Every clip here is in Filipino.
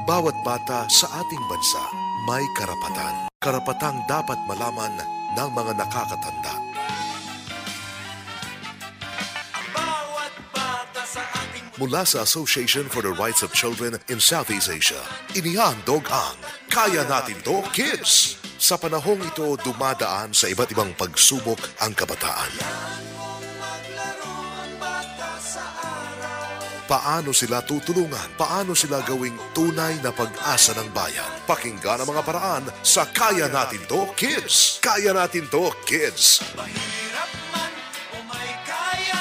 Bawat bata sa ating bansa may karapatan. Karapatang dapat malaman ng mga nakakatanda. Mula sa Association for the Rights of Children in Southeast Asia, inihandog ang Kaya Natin To Kids! Sa panahong ito, dumadaan sa iba't ibang pagsubok ang kabataan. Paano sila tutulungan? Paano sila gawing tunay na pag-asa ng bayan? Pakinggan ang mga paraan sa Kaya Natin To Kids! Kaya Natin To Kids! Mahirap man o may kaya,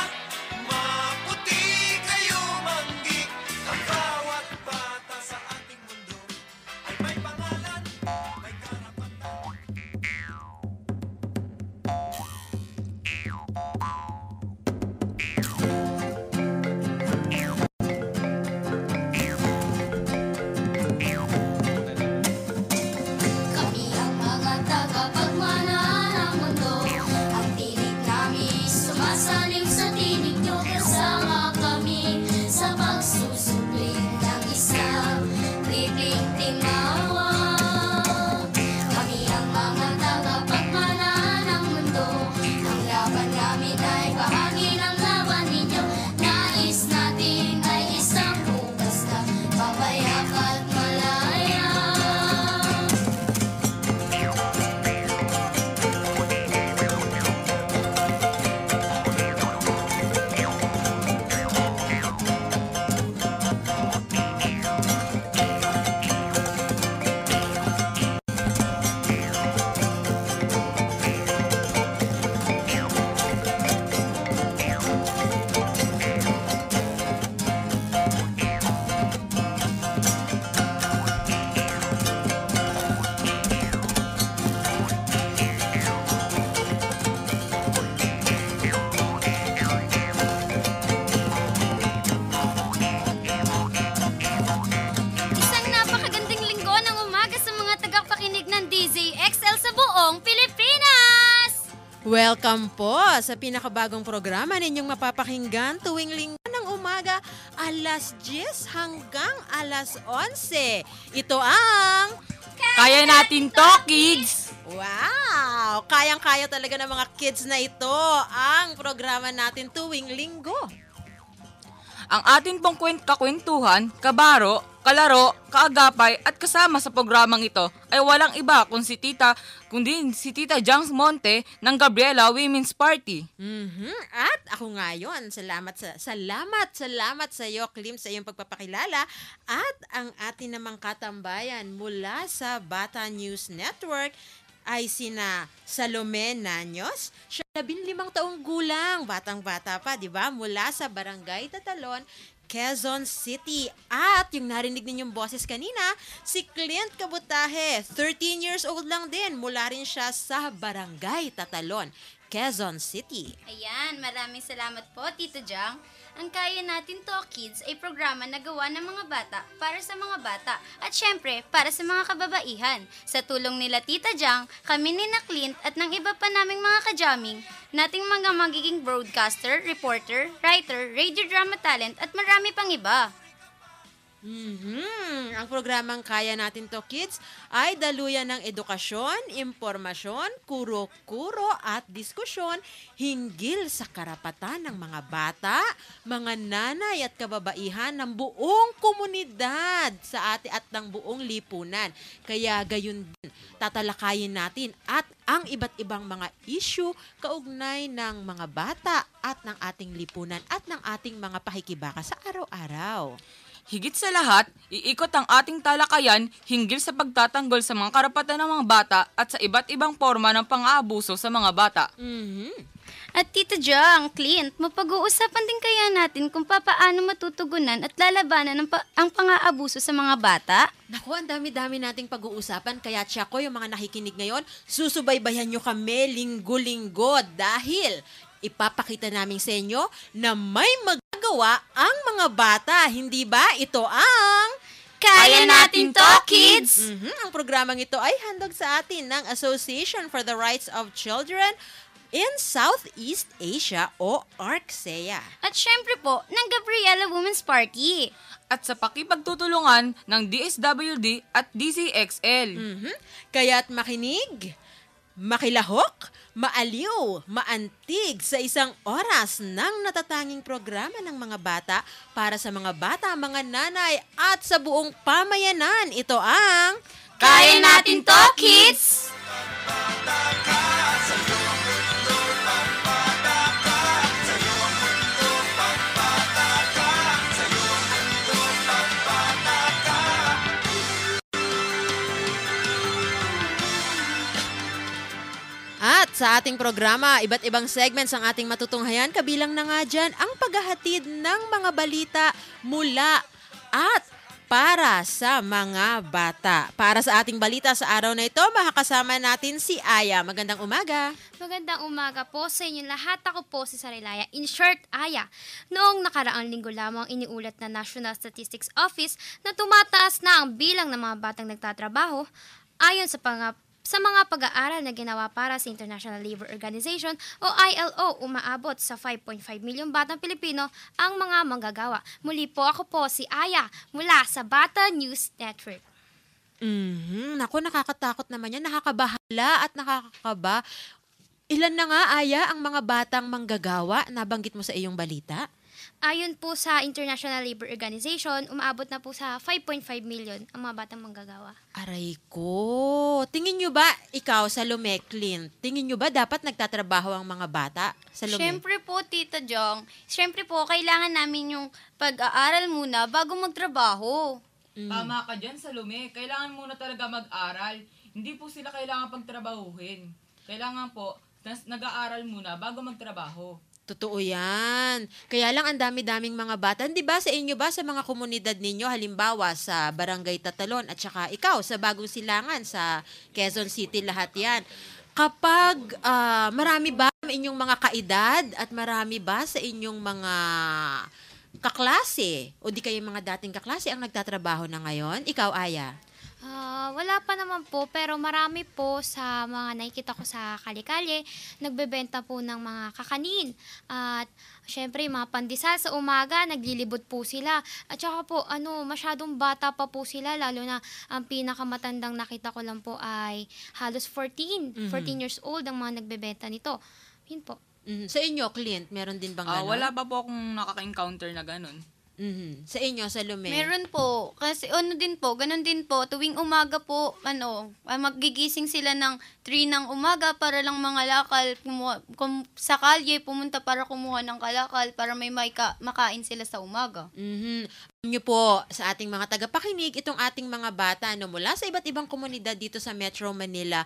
maputi kayo manggik. Ang bawat bata sa ating mundo ay may pangalan, may karapatan. Kami ang mga tagapagmana ng mundo. Ang tinig namin sumasalim sa tinig nyo. Kasama kami sa pagsusubling ng isang libreng tingawa. Kami ang mga tagapagmana ng mundo. Ang laban namin ay bahagi ng laban ninyo. Nais natin ay isang bukas na papayak at malaya. Isang napakagandang linggo ng umaga sa mga tagapakinig ng DZXL sa buong Pilipinas! Welcome po sa pinakabagong programa ninyong mapapakinggan tuwing linggo ng umaga alas 10 hanggang alas 11. Ito ang... Kaya Natin To Kids! Wow! Kayang-kaya talaga ng mga kids na ito ang programa natin tuwing linggo. Ang atin pong kakwentuhan, kabaro, kalaro, kaagapay at kasama sa programang ito ay walang iba kundi si Tita Jangs Monte ng Gabriela Women's Party. At ako ngayon, salamat sa iyo, Klim, sa iyong pagpapakilala at ang atin namang katambayan mula sa Bata News Network ay sina Salome Nanyos, siya 15 taong gulang, batang-bata pa, di ba? Mula sa Barangay Tatalon, Quezon City. At yung narinig ninyong boses kanina, si Clint Kabutahe, 13 years old lang din, mula rin siya sa Barangay Tatalon, Quezon City. Ayan, maraming salamat po, Tito Jang. Ang Kaya Natin To Kids ay programa na gawa ng mga bata para sa mga bata at syempre para sa mga kababaihan. Sa tulong nila Tita Jang, kami ni na Clint at ng iba pa naming mga kajaming, nating mga magiging broadcaster, reporter, writer, radio drama talent at marami pang iba. Ang programang Kaya Natin To Kids ay daluyan ng edukasyon, impormasyon, kuro-kuro at diskusyon hinggil sa karapatan ng mga bata, mga nanay at kababaihan ng buong komunidad sa atin at ng buong lipunan. Kaya gayon din, tatalakayin natin at ang iba't ibang mga issue kaugnay ng mga bata at ng ating lipunan at ng ating mga pakikibaka sa araw-araw. Higit sa lahat, iikot ang ating talakayan hinggil sa pagtatanggol sa mga karapatan ng mga bata at sa iba't ibang forma ng pang-aabuso sa mga bata. At Tito Jang, Clint, mapag-uusapan din kaya natin kung paano matutugunan at lalabanan ang pang-aabuso sa mga bata? Naku, ang dami-dami nating pag-uusapan. Kaya Tiako, yung mga nakikinig ngayon, susubaybayan nyo kami linggo-linggo dahil ipapakita namin sa inyo na may magagawa ang mga bata. Hindi ba? Ito ang... Kaya Natin To Kids! Ang programang ito ay handog sa atin ng Association for the Rights of Children in Southeast Asia o ARCSEA. At syempre po, ng Gabriela Women's Party. At sa pakipagtutulungan ng DSWD at DCXL. Kaya't makinig, makilahok, maaliw, maantig sa isang oras ng natatanging programa ng mga bata para sa mga bata, mga nanay at sa buong pamayanan. Ito ang Kaya natin to, kids! At sa ating programa, iba't ibang segments ang ating matutunghayan. Kabilang na nga dyan ang paghahatid ng mga balita mula at para sa mga bata. Para sa ating balita sa araw na ito, makakasama natin si Aya. Magandang umaga. Magandang umaga po sa inyo lahat. Ako po si Sarilaya. In short, Aya. Noong nakaraang linggo lamang iniulat na National Statistics Office na tumataas na ang bilang ng mga batang nagtatrabaho ayon sa mga pag-aaral na ginawa para sa International Labour Organization o ILO, umaabot sa 5.5 milyong batang Pilipino ang mga manggagawa. Muli po ako po si Aya mula sa Bata News Network. Naku, nakakatakot naman yan. Nakakabahala at nakakakaba. Ilan na nga, Aya, ang mga batang manggagawa? Nabanggit mo sa iyong balita? Ayon po sa International Labour Organization, umaabot na po sa 5.5 million ang mga batang manggagawa. Aray ko. Tingin nyo ba, ikaw, Salome, Clint, tingin nyo ba dapat nagtatrabaho ang mga bata? Salome? Siyempre po, Tita Jong. Siyempre po, kailangan namin yung pag-aaral muna bago magtrabaho. Tama ka dyan, Salome. Kailangan muna talaga mag-aral. Hindi po sila kailangan pagtrabahuhin. Kailangan po, nag-aaral muna bago magtrabaho. Totoo yan. Kaya lang ang dami-daming mga bata. Hindi ba sa inyo ba, sa mga komunidad ninyo, halimbawa sa Barangay Tatalon at saka ikaw sa Bagong Silangan, sa Quezon City, lahat yan. Kapag marami ba inyong mga kaedad at marami ba sa inyong mga kaklase o di kayo mga dating kaklase ang nagtatrabaho na ngayon? Ikaw, Aya? Wala pa naman po, pero marami po sa mga nakikita ko sa kali-kalye, nagbebenta po ng mga kakanin. At syempre, mga pandesal sa umaga, naglilibot po sila. At saka po, masyadong bata pa po sila, lalo na ang pinakamatandang nakita ko lang po ay halos 14 years old ang mga nagbebenta nito. Yun po. Sa inyo, Clint, meron din bang gano'n? Wala pa po akong nakaka-encounter na ganun. Sa inyo, Salome? Meron po. Kasi ganun din po. Tuwing umaga po, magigising sila ng 3 ng umaga para lang mga lakal, sa kalye, pumunta para kumuha ng kalakal para may makain sila sa umaga. Nyo po sa ating mga tagapakinig, itong ating mga bata mula sa iba't ibang komunidad dito sa Metro Manila,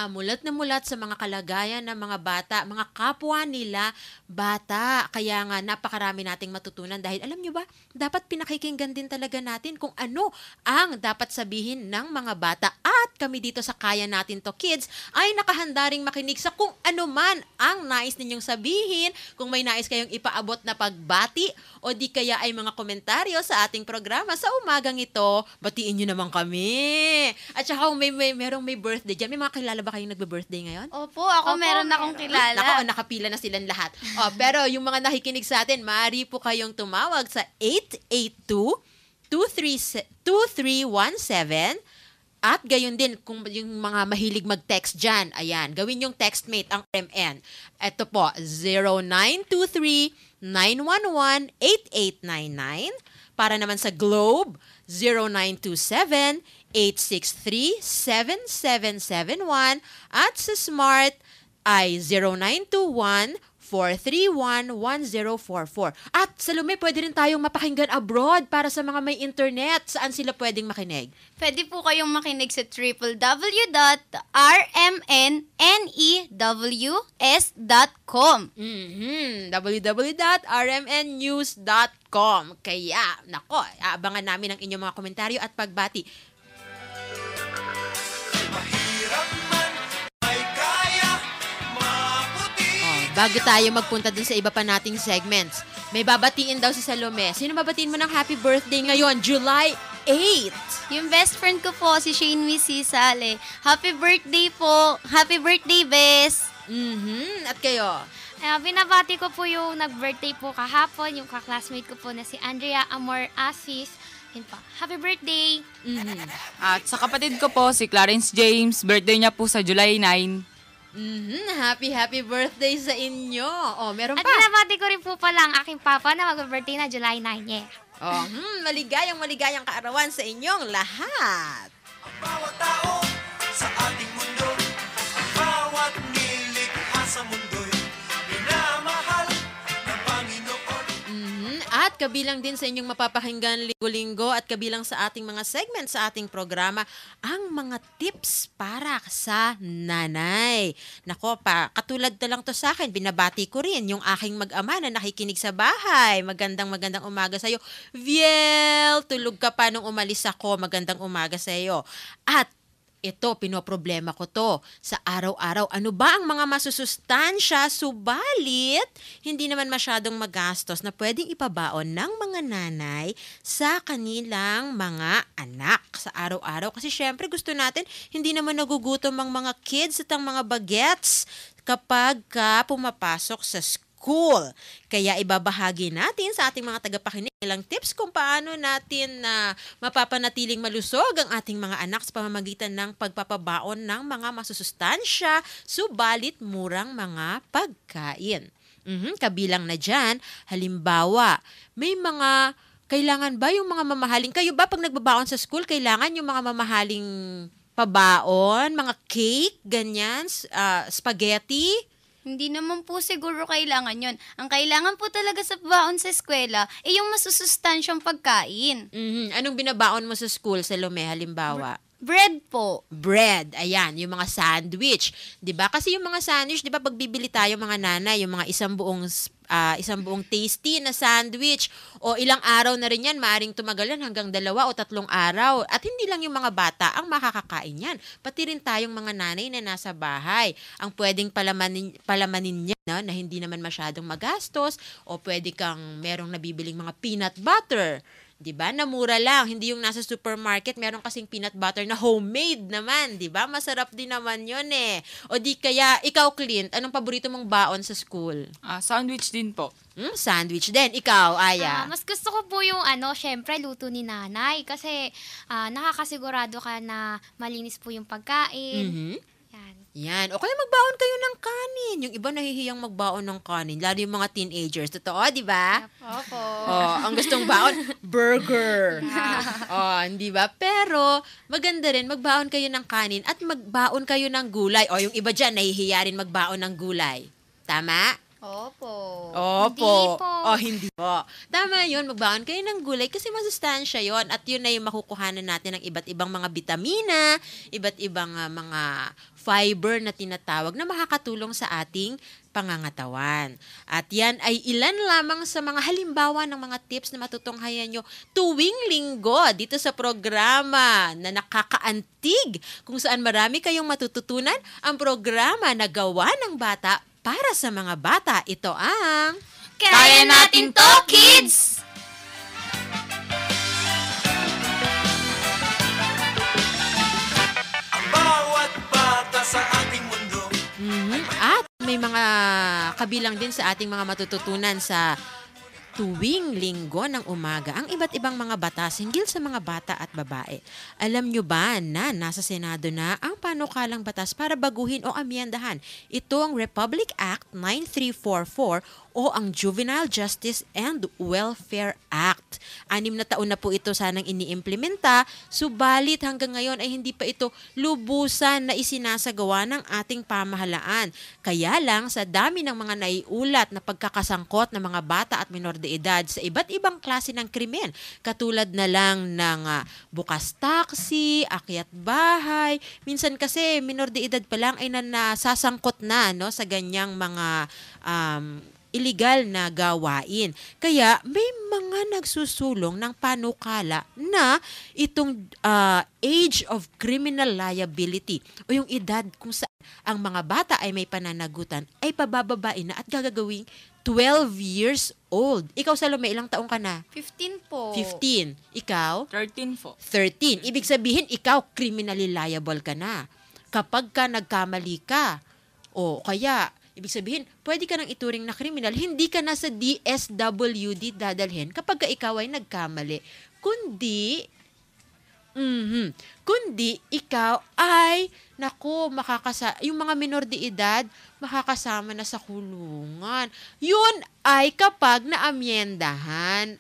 mulat na mulat sa mga kalagayan ng mga bata, mga kapwa nila bata. Kaya nga napakarami nating matutunan dahil alam nyo ba, dapat pinakikinggan din talaga natin kung ano ang dapat sabihin ng mga bata. At kami dito sa Kaya Natin To Kids ay nakahanda ring makinig sa kung ano man ang nais ninyong sabihin, kung may nais kayong ipaabot na pagbati o di kaya ay mga komentaryo sa ating programa sa umagang ito, batiin nyo naman kami. At saka kung merong may birthday dyan, may mga kilala ba kayong nagbe-birthday ngayon? Opo, meron akong kilala. Nako, nakapila na silang lahat. Pero yung mga nakikinig sa atin, maaari po kayong tumawag sa 882-2317 at gayon din kung yung mga mahilig mag-text dyan, ayan, gawin yung textmate ang MN. Ito po, 0923-911-8899. Para naman sa Globe, 0927-863-7771. At sa Smart ay 0921-431-1044. At Salome, pwede rin tayong mapakinggan abroad para sa mga may internet. Saan sila pwedeng makinig? Pwede po kayong makinig sa www.rmnnews.com. www.rmnnews.com. Kaya, nako, aabangan namin ang inyong mga komentaryo at pagbati. Mahirap man, may kaya, maputi. Bago tayo magpunta dun sa iba pa nating segments, may babatiin daw si Salome. Sino babatiin mo ng happy birthday ngayon, July 8? Yung best friend ko po, si Shane Missy Sale. Happy birthday po. Happy birthday, Bes. At kayo? Binabati ko po yung nag-birthday po kahapon, yung kaklasmate ko po na si Andrea Amor Asis. Yun po. Happy birthday! At sa kapatid ko po, si Clarence James, birthday niya po sa July 9. Happy birthday sa inyo. Oh, meron At pa. binabati ko rin po pala ang aking papa na mag-birthday na July 9. Yeah. Oh, maligayang kaarawan sa inyong lahat. Bawat tao sa ating mundo, ang bawat nilikha sa mundo'y minamahal ng Panginoon. At kabilang din sa inyong mapapakinggan linggo-linggo at kabilang sa ating mga segment sa ating programa, ang mga tips para sa nanay. Nako pa, katulad na lang to sa akin, binabati ko rin yung aking mag-ama na nakikinig sa bahay. Magandang umaga sa iyo. Viel, tulog ka pa nung umalis ako. Magandang umaga sa iyo. At ito, pinoproblema ko to sa araw-araw. Ano ba ang mga masusustansya, subalit hindi naman masyadong magastos na pwedeng ipabaon ng mga nanay sa kanilang mga anak sa araw-araw? Kasi syempre gusto natin, hindi naman nagugutom ang mga kids at ang mga bagets kapag ka pumapasok sa school. Kaya ibabahagi natin sa ating mga tagapakinig ilang tips kung paano natin mapapanatiling malusog ang ating mga anak sa pamamagitan ng pagpapabaon ng mga masusustansya, subalit murang mga pagkain. Kabilang na dyan, halimbawa, may mga kailangan ba yung mga mamahaling, kayo ba pag nagbabaon sa school, kailangan yung mga mamahaling pabaon, mga cake, ganyan, spaghetti? Hindi naman po siguro kailangan yon. Ang kailangan po talaga sa baon sa eskwela ay yung masusustansyang pagkain. Anong binabaon mo sa school, Salome, halimbawa? Bread po. Bread, ayan, yung mga sandwich. 'Di ba? Kasi yung mga sandwich, 'di ba, pag bibili tayo mga nanay, yung mga isang buong tasty na sandwich o ilang araw na rin yan, maaring tumagalan hanggang 2 o 3 araw. At hindi lang yung mga bata ang makakakain yan. Pati rin tayong mga nanay na nasa bahay. Ang pwedeng palamanin niya, no, na hindi naman masyadong magastos, o pwede kang merong nabibiling mga peanut butter. 'Di ba? Na mura lang, hindi yung nasa supermarket, meron kasing peanut butter na homemade naman, 'di ba? Masarap din naman 'yon eh. O di kaya ikaw, Clint, anong paborito mong baon sa school? Sandwich din po. Sandwich din. Ikaw, Aya? Mas gusto ko po yung syempre luto ni nanay kasi nakakasigurado ka na malinis po yung pagkain. Yan. O kaya magbaon kayo ng kanin. Yung iba nahihiyang magbaon ng kanin. Lalo yung mga teenagers. Totoo, di ba? Opo. Ang gustong baon, burger. Hindi ba? Pero, maganda rin, magbaon kayo ng kanin at magbaon kayo ng gulay. O, yung iba dyan, nahihiya rin magbaon ng gulay. Tama? Opo. Opo. Hindi po. Hindi po. Tama yun, magbaon kayo ng gulay kasi masustansya yon at yun na yung makukuhanan natin ng iba't ibang mga bitamina, iba't ibang mga fiber na tinatawag na makakatulong sa ating pangangatawan. At yan ay ilan lamang sa mga halimbawa ng mga tips na matutunghayan nyo tuwing linggo dito sa programa na nakakaantig kung saan marami kayong matututunan ang programa na gawa ng bata para sa mga bata. Ito ang Kaya natin to, kids! Ang bawat bata sa ating mundo. At may mga kabilang din sa ating mga matututunan sa tuwing linggo ng umaga ang iba't ibang mga batas hinggil sa mga bata at babae. Alam nyo ba na nasa Senado na ang panukalang batas para baguhin o amyendahan? Ito ang Republic Act 9344 o ang Juvenile Justice and Welfare Act. 6 na taon na po ito sanang iniimplementa, subalit hanggang ngayon ay hindi pa ito lubusan na isinasagawa ng ating pamahalaan. Kaya lang sa dami ng mga naiulat na pagkakasangkot ng mga bata at minor de edad sa iba't ibang klase ng krimen, katulad na lang ng bukas taxi, akyat bahay, minsan kasi minor de edad pa lang ay nasasangkot na, no, sa ganyang mga illegal na gawain. Kaya may mga nagsusulong ng panukala na itong age of criminal liability o yung edad kung saan ang mga bata ay may pananagutan ay pabababain na at gagawing 12 years old. Ikaw, Salome, ilang taong ka na? 15 po. 15. Ikaw? 13 po. 13. Ibig sabihin, ikaw criminally liable ka na. Kapag ka nagkamali ka, O kaya, ibig sabihin, pwede ka nang ituring na kriminal, hindi ka na sa DSWD dadalhin kapag ka ikaw ay nagkamali. Kundi ikaw ay, yung mga minor de edad, makakasama na sa kulungan. Yun ay kapag naamyendahan,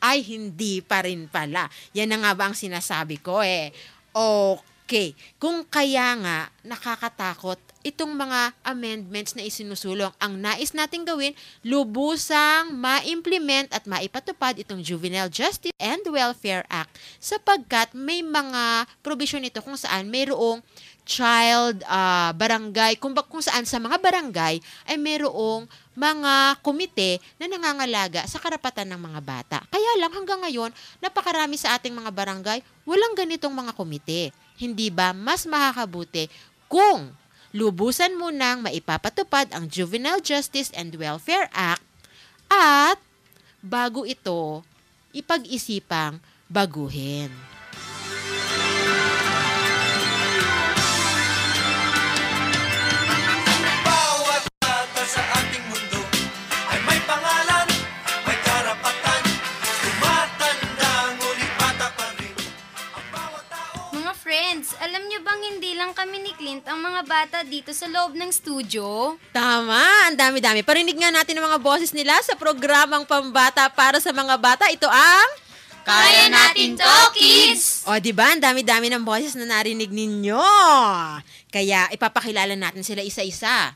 ay hindi pa rin pala. Yan na nga ba ang sinasabi ko eh. Okay. Kung kaya nga, nakakatakot itong mga amendments na isinusulong. Ang nais nating gawin, lubusang ma-implement at maipatupad itong Juvenile Justice and Welfare Act sapagkat may mga provision ito kung saan mayroong child barangay, kung saan sa mga barangay ay mayroong mga komite na nangangalaga sa karapatan ng mga bata. Kaya lang hanggang ngayon, napakarami sa ating mga barangay, walang ganitong mga komite. Hindi ba mas makakabuti kung lubusan mo nang maipapatupad ang Juvenile Justice and Welfare Act at bago ito, ipag-isipang baguhin. Bawat bata sa ating mundo ay may pangalan, may karapatan, tumatanda ngunit bata pa rin ang bawat tao. Mga friends, alam nyo bang hindi lang kami ni Clint ang mga bata dito sa loob ng studio? Tama, ang dami-dami. Parinig nga natin ang mga boses nila sa programang Pambata para sa mga bata. Ito ang Kaya Natin To, Kids! O, di ba? Ang dami-dami ng boses na narinig ninyo. Kaya ipapakilala natin sila isa-isa.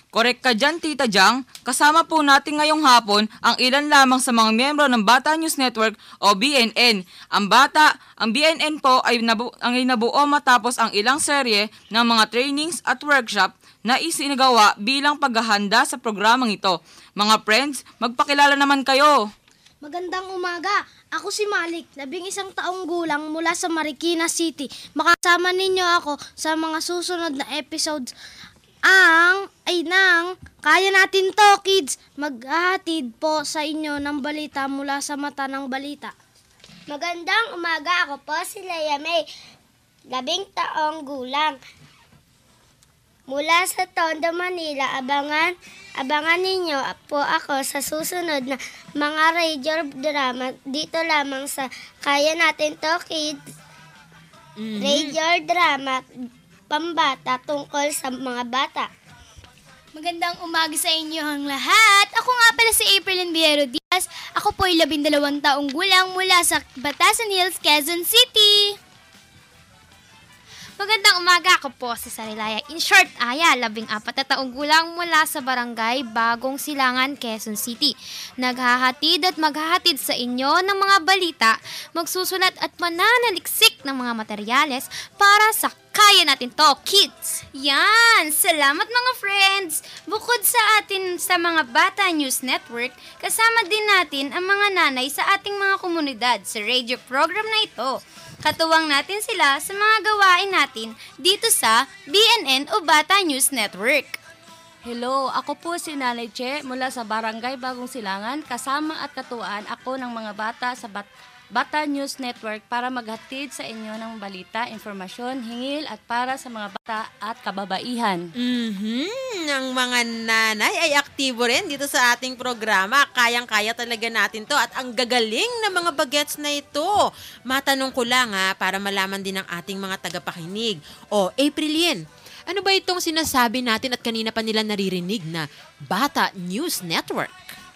Korek ka dyan, Tita Jang. Kasama po natin ngayong hapon ang ilan lamang sa mga miyembro ng Bata News Network o BNN. Ang BNN po ay nabuo matapos ang ilang serye ng mga trainings at workshop na isinagawa bilang paghahanda sa programang ito. Mga friends, magpakilala naman kayo. Magandang umaga. Ako si Malik, 11 taong gulang mula sa Marikina City. Makasama ninyo ako sa mga susunod na episodes ng Kaya Natin To, Kids. Maghahatid po sa inyo ng balita mula sa mata ng balita. Magandang umaga, ako po si Leia May, 10 taong gulang. Mula sa Tondo, Manila, abangan ninyo po ako sa susunod na mga radio drama dito lamang sa Kaya Natin To, Kids. Radio drama pambata tungkol sa mga bata. Magandang umaga sa inyo ang lahat. Ako nga pala si April Enviero Diaz. Ako po ay 12 taong gulang mula sa Batasan Hills, Quezon City. Magandang umaga, ako po si Sarilaya. In short, Aya, 14 na taong gulang mula sa barangay Bagong Silangan, Quezon City. Naghahatid at maghahatid sa inyo ng mga balita, magsusulat at mananaliksik ng mga materyales para sa Kaya Natin To, Kids! Yan! Salamat mga friends! Bukod sa atin sa mga Bata News Network, kasama din natin ang mga nanay sa ating mga komunidad sa radio program na ito. Katuwang natin sila sa mga gawain natin dito sa BNN o Bata News Network. Hello, ako po si Nanay Che mula sa Barangay Bagong Silangan. Kasama at katuwaan ako ng mga bata sa Bata News Network para maghatid sa inyo ng balita, informasyon, hingil at para sa mga bata at kababaihan. Ang mga nanay ay aktibo rin dito sa ating programa. Kayang-kaya talaga natin to at ang gagaling ng mga bagets na ito. Matanong ko lang para malaman din ng ating mga tagapakinig. O, Aprilien, ano ba itong sinasabi natin at kanina pa nila naririnig na Bata News Network?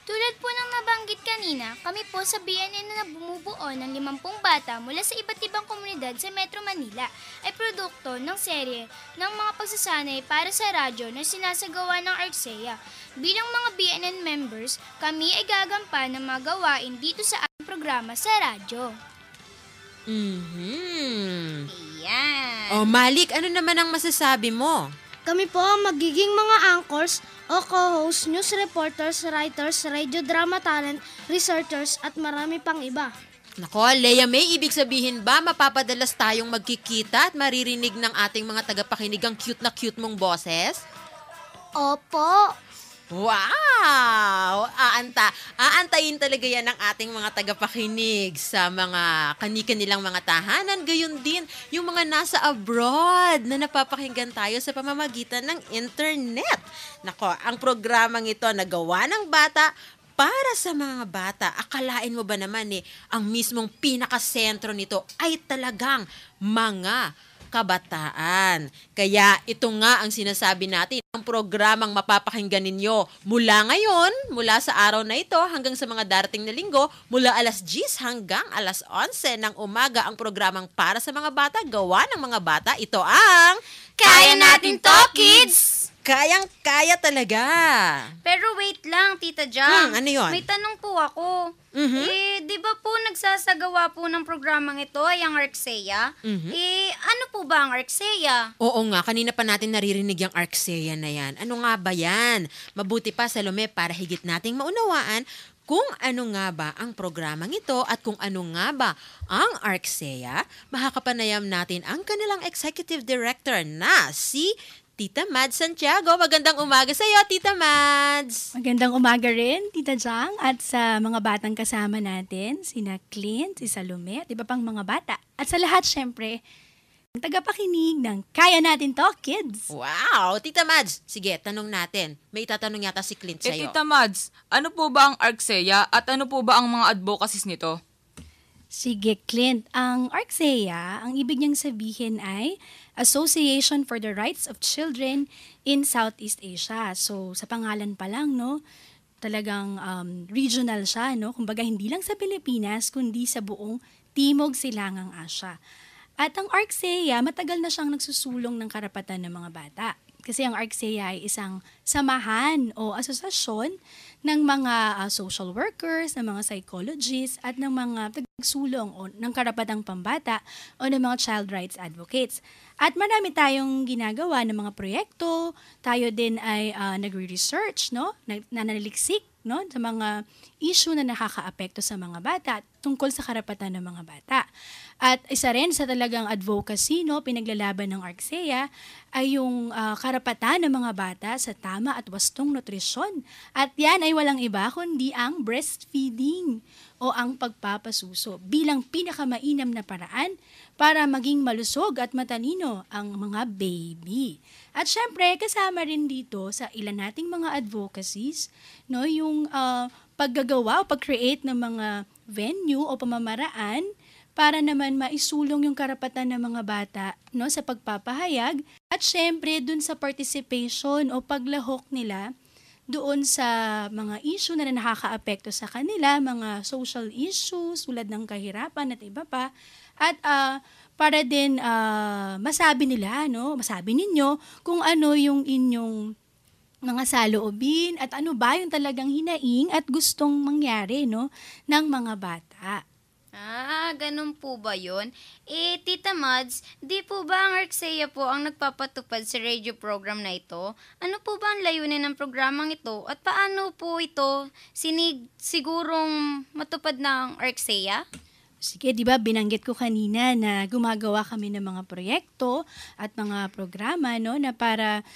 Tulad po ng nabanggit kanina, kami po sa BNN na bumubuo ng 50 bata mula sa iba't ibang komunidad sa Metro Manila ay produkto ng serye ng mga pagsasanay para sa radyo na sinasagawa ng ARCEA. Bilang mga BNN members, kami ay gagampan ng mga gawain dito sa ating programa sa radyo. O, Malik, ano naman ang masasabi mo? Kami po ang magiging mga anchors o co-host, news reporters, writers, radio drama talent, researchers at marami pang iba. Nako, Leia May, ibig sabihin ba mapapadalas tayong magkikita at maririnig ng ating mga tagapakinig ang cute na cute mong boses? Opo. Wow! Aantayin talaga yan ng ating mga tagapakinig sa mga kani-kanilang mga tahanan. Gayon din yung mga nasa abroad na napapakinggan tayo sa pamamagitan ng internet. Nako, ang programang ito nagawa ng bata para sa mga bata. Akalain mo ba naman ang mismong pinakasentro nito ay talagang mga kabataan. Kaya ito nga ang sinasabi natin, ang programang mapapakinggan ninyo mula ngayon, mula sa araw na ito hanggang sa mga darating na linggo, mula alas 10 hanggang alas 11 ng umaga, ang programang para sa mga bata, gawa ng mga bata. Ito ang Kaya Natin To, Kids! Kayang-kaya talaga. Pero wait lang, Tita Jam. Ano yun? May tanong po ako. Di ba po nagsasagawa po ng programang ito ay ang Arxeya? Ano po ba ang Arxeya? Oo nga, kanina pa natin naririnig yung Arxeya na yan. Ano nga ba yan? Mabuti pa, Salome, para higit nating maunawaan kung ano nga ba ang programang ito at kung ano nga ba ang Arxeya, makakapanayam natin ang kanilang executive director na si Tita Mads Santiago. Magandang umaga sa iyo, Tita Mads. Magandang umaga rin, Tita Jang, at sa mga batang kasama natin, sina Clint, si Salome, at iba pang mga bata. At sa lahat, syempre, ang tagapakinig ng Kaya Natin To, Kids. Wow! Tita Mads, sige, tanong natin. May itatanong yata si Clint sa'yo. Tita Mads, ano po ba ang Arxeya at ano po ba ang mga advocacies nito? Sige, Clint. Ang Arxeya, ang ibig niyang sabihin ay Association for the Rights of Children in Southeast Asia. So, sa pangalan pa lang, no, talagang regional siya, no? Kumbaga, hindi lang sa Pilipinas, kundi sa buong Timog Silangang Asya. At ang Arxeya, matagal na siyang nagsusulong ng karapatan ng mga bata. Kasi ang Arxeya ay isang samahan o asosasyon ng mga social workers, ng mga psychologists, at ng mga tagagsulong o ng karapatang pambata o ng mga child rights advocates. At marami tayong ginagawa ng mga proyekto. Tayo din ay nagre-research, no? Nananaliksik, no? Sa mga issue na nakakaapekto sa mga bata tungkol sa karapatan ng mga bata. At isa rin sa talagang advocacy, no, pinaglalaban ng Arxeya ay yung karapatan ng mga bata sa tama at wastong nutrisyon. At yan ay walang iba kundi ang breastfeeding o ang pagpapasuso bilang pinakamainam na paraan para maging malusog at matalino ang mga baby. At syempre, kasama rin dito sa ilan nating mga advocacies, no, yung paggagawa o pag-create ng mga venue o pamamaraan para naman maisulong yung karapatan ng mga bata, no, sa pagpapahayag at syempre dun sa participation o paglahok nila doon sa mga issue na nakakaapekto sa kanila, mga social issues tulad ng kahirapan at iba pa. At para din masabi nila, no, masabi ninyo kung ano yung inyong mga saloobin at ano ba yung talagang hinaing at gustong mangyari, no, ng mga bata. Ganun po ba yun? Tita Mads, di po ba ang Arxeya po ang nagpapatupad sa radio program na ito? Ano po ba ang layunin ng programang ito? At paano po ito sigurong matupad ng Arxeya? Sige, di ba binanggit ko kanina na gumagawa kami ng mga proyekto at mga programa, no, na para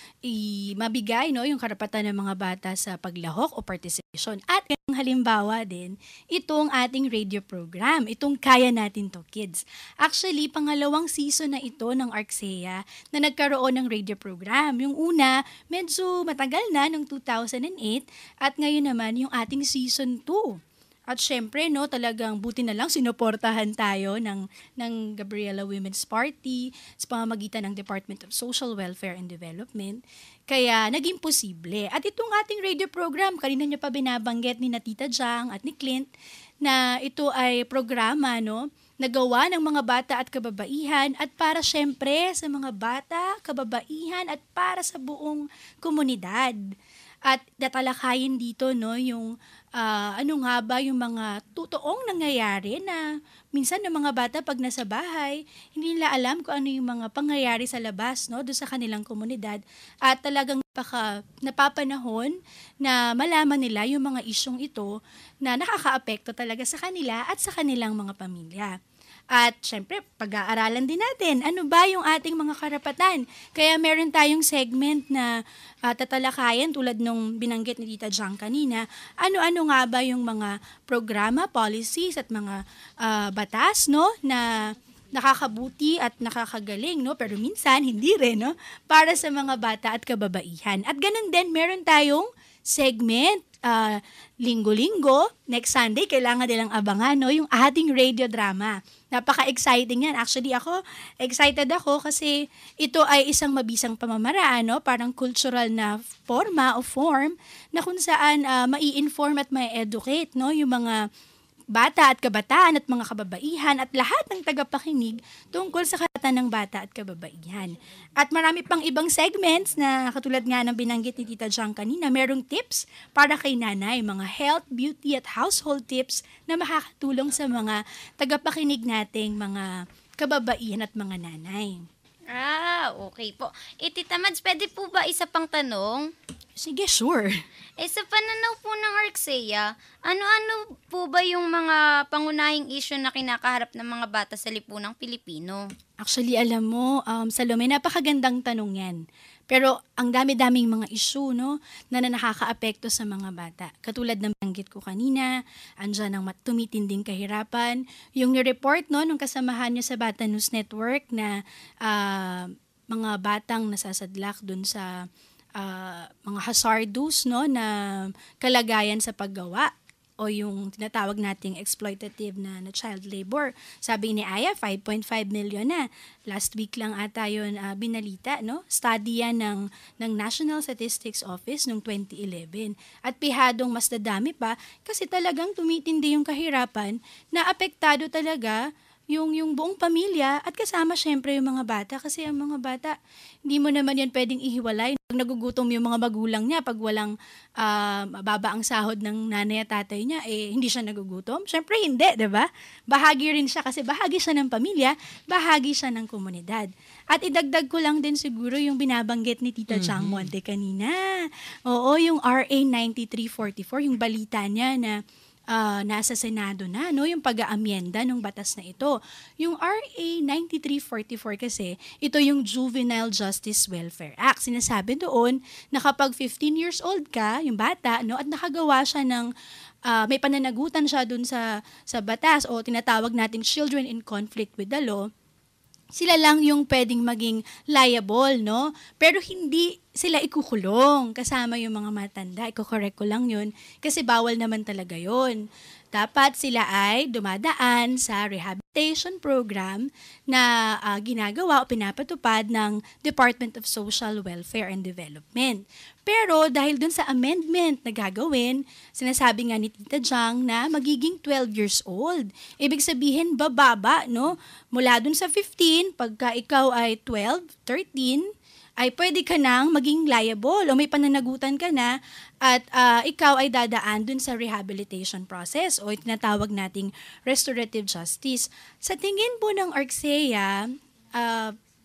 mabigay, no, yung karapatan ng mga bata sa paglahok o participation. At ang halimbawa din, itong ating radio program, itong Kaya Natin To, Kids. Actually, pangalawang season na ito ng Arxeya na nagkaroon ng radio program. Yung una, medyo matagal na, noong 2008, at ngayon naman yung ating season 2. At syempre, no, talagang buti na lang sinuportahan tayo ng Gabriela Women's Party sa pamamagitan ng Department of Social Welfare and Development. Kaya naging posible. At itong ating radio program, kanina niyo pa binabanggit ni Tita Jang at ni Clint, na ito ay programa, no, nagawa ng mga bata at kababaihan at para syempre sa mga bata, kababaihan at para sa buong komunidad. At tatalakayin dito, no, yung ano nga ba yung mga totoong nangyayari na minsan ng mga bata pag nasa bahay, hindi nila alam kung ano yung mga pangyayari sa labas, no, doon sa kanilang komunidad. At talagang napapanahon na malaman nila yung mga isyong ito na nakakaapekto talaga sa kanila at sa kanilang mga pamilya. At syempre, pag-aaralan din natin, ano ba yung ating mga karapatan? Kaya meron tayong segment na tatalakayan tulad nung binanggit ni Tita Jang kanina, ano-ano nga ba yung mga programa, policies at mga batas, no, na nakakabuti at nakakagaling, no? Pero minsan, hindi rin, no? Para sa mga bata at kababaihan. At ganun din, meron tayong segment, linggo-linggo, next Sunday, kailangan nilang abangan, no? Yung ating radio drama. Napaka-exciting yan. Actually, excited ako kasi ito ay isang mabisang pamamaraan, no? Parang cultural na forma o form na kung saan mai-inform at mai-educate, no? Yung mga bata at kabataan at mga kababaihan at lahat ng tagapakinig tungkol sa karapatan ng bata at kababaihan. At marami pang ibang segments na katulad nga ng binanggit ni Tita Jang kanina, merong tips para kay nanay, mga health, beauty at household tips na makakatulong sa mga tagapakinig nating mga kababaihan at mga nanay. Okay po. Tita Mads, pwede po ba isa pang tanong? Sige, sure. Sa pananaw po ng Arksea, ano-ano po ba yung mga pangunahing issue na kinakaharap ng mga bata sa lipunang Pilipino? Actually, alam mo, Salome, napakagandang tanong yan. Pero ang dami-daming mga issue, no, na nakakaapekto sa mga bata. Katulad ng banggit ko kanina, andyan ang tumitinding kahirapan. Yung ni-report, no, nung kasamahan niya sa Bata News Network na mga batang nasasadlak dun sa mga hazardous, no, na kalagayan sa paggawa o yung tinatawag nating exploitative na child labor. Sabi ni Aya, 5.5 million na. Last week lang ata yun binalita, no? Study yan ng National Statistics Office noong 2011. At pihadong mas dadami pa kasi talagang tumitindi yung kahirapan na apektado talaga yung buong pamilya at kasama syempre yung mga bata kasi ang mga bata, hindi mo naman yan pwedeng ihiwalay. Pag nagugutom yung mga magulang niya, pag walang baba ang sahod ng nanay at tatay niya, hindi siya nagugutom? Syempre hindi, diba? Bahagi rin siya kasi bahagi siya ng pamilya, bahagi siya ng komunidad. At idagdag ko lang din siguro yung binabanggit ni Tita Jang Monte kanina. Oo, yung RA 9344, yung balita niya na nasa Senado na, no, yung pag-aamyenda ng batas na ito. Yung RA 9344 kasi, ito yung Juvenile Justice Welfare Act. Sinasabi doon na kapag 15 years old ka, yung bata, no, at nakagawa siya ng may pananagutan siya doon sa batas o tinatawag nating children in conflict with the law, sila lang yung pwedeng maging liable, no? Pero hindi sila ikukulong kasama yung mga matanda. Iko-correct ko lang yun kasi bawal naman talaga yun. Dapat sila ay dumadaan sa rehabilitation program na ginagawa o pinapatupad ng Department of Social Welfare and Development. Pero dahil dun sa amendment na gagawin, sinasabi nga ni Tita Jang na magiging 12 years old. Ibig sabihin, bababa, no? Mula dun sa 15, pagka ikaw ay 12, 13, ay pwede ka nang maging liable o may pananagutan ka na at ikaw ay dadaan dun sa rehabilitation process o tinatawag nating restorative justice. Sa tingin po ng Arksea,